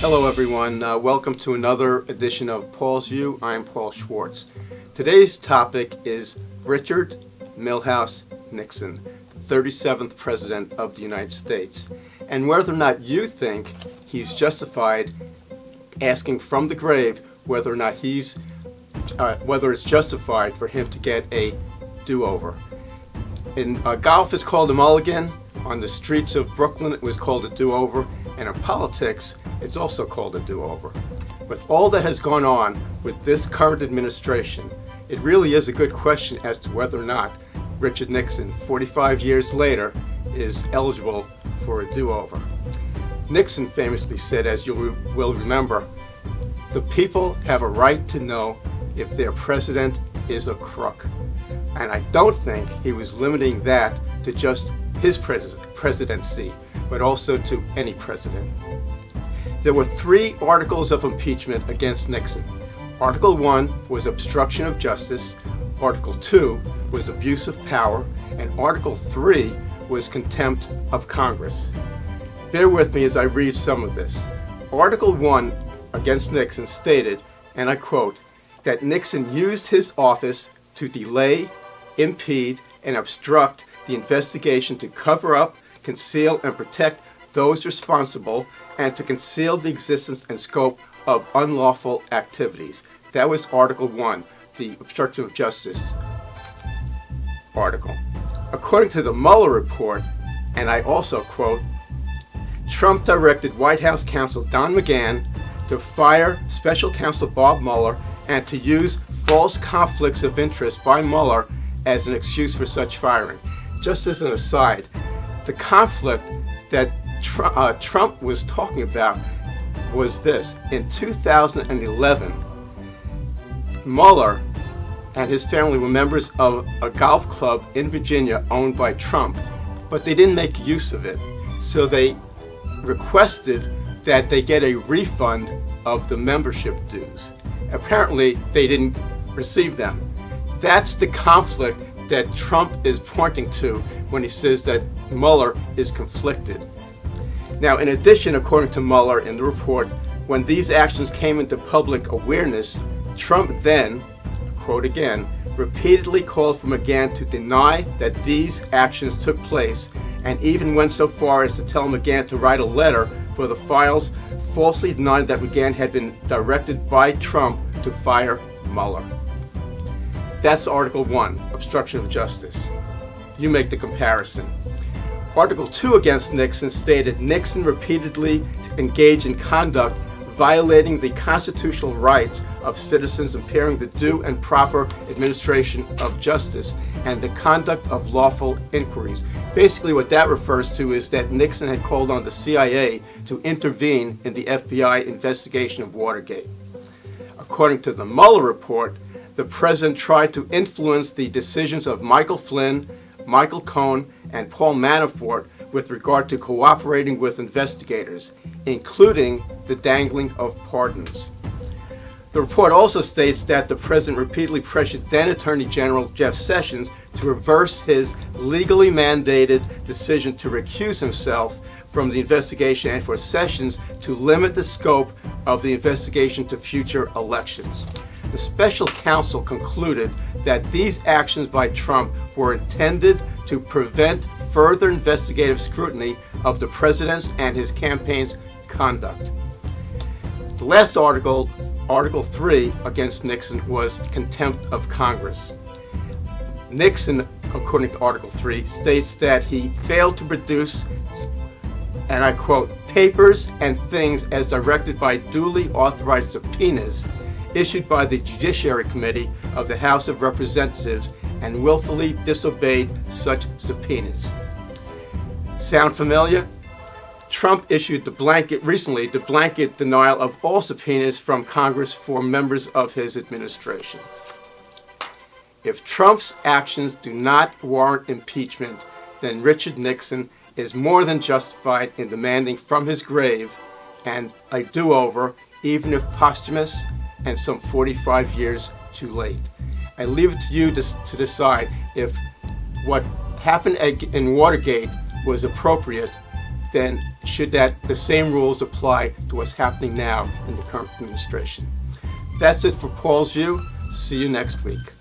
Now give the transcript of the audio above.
Hello everyone, welcome to another edition of Paul's View. I'm Paul Schwartz. Today's topic is Richard Milhous Nixon, the 37th President of the United States, and whether or not you think he's justified asking from the grave whether or not whether it's justified for him to get a do-over. In golf, it's called a mulligan. On the streets of Brooklyn, it was called a do-over. And in politics, it's also called a do-over. With all that has gone on with this current administration, it really is a good question as to whether or not Richard Nixon, 45 years later, is eligible for a do-over. Nixon famously said, as you will remember, the people have a right to know if their president is a crook. And I don't think he was limiting that to just his presidency, but also to any president. There were 3 articles of impeachment against Nixon. Article 1 was obstruction of justice, Article 2 was abuse of power, and Article 3 was contempt of Congress. Bear with me as I read some of this. Article 1 against Nixon stated, and I quote, that Nixon used his office to delay, impede, and obstruct the investigation to cover up, conceal, and protect those responsible, and to conceal the existence and scope of unlawful activities. That was Article 1, the obstruction of justice article. According to the Mueller report, and I also quote, Trump directed White House counsel Don McGahn to fire Special Counsel Bob Mueller and to use false conflicts of interest by Mueller as an excuse for such firing. Just as an aside, the conflict that Trump was talking about was this. In 2011, Mueller and his family were members of a golf club in Virginia owned by Trump, but they didn't make use of it. So they requested that they get a refund of the membership dues. Apparently, they didn't receive them. That's the conflict that Trump is pointing to when he says that Mueller is conflicted. Now, in addition, according to Mueller in the report, when these actions came into public awareness, Trump then, quote again, repeatedly called for McGahn to deny that these actions took place, and even went so far as to tell McGahn to write a letter for the files, falsely denying that McGahn had been directed by Trump to fire Mueller. That's Article 1, obstruction of justice. You make the comparison. Article 2 against Nixon stated Nixon repeatedly engaged in conduct violating the constitutional rights of citizens, impairing the due and proper administration of justice, and the conduct of lawful inquiries. Basically, what that refers to is that Nixon had called on the CIA to intervene in the FBI investigation of Watergate. According to the Mueller report, the president tried to influence the decisions of Michael Flynn, Michael Cohen, and Paul Manafort with regard to cooperating with investigators, including the dangling of pardons. The report also states that the president repeatedly pressured then Attorney General Jeff Sessions to reverse his legally mandated decision to recuse himself from the investigation and for Sessions to limit the scope of the investigation to future elections. The special counsel concluded that these actions by Trump were intended to prevent further investigative scrutiny of the president's and his campaign's conduct. The last article, Article 3 against Nixon, was contempt of Congress. Nixon, according to Article 3, states that he failed to produce, and I quote, papers and things as directed by duly authorized subpoenas issued by the Judiciary Committee of the House of Representatives and willfully disobeyed such subpoenas. Sound familiar? Trump issued recently the blanket denial of all subpoenas from Congress for members of his administration. If Trump's actions do not warrant impeachment, then Richard Nixon is more than justified in demanding from his grave and a do-over, even if posthumous and some 45 years too late. I leave it to you to decide if what happened in Watergate was appropriate then should the same rules apply to what's happening now in the current administration. That's it for Paul's View. See you next week.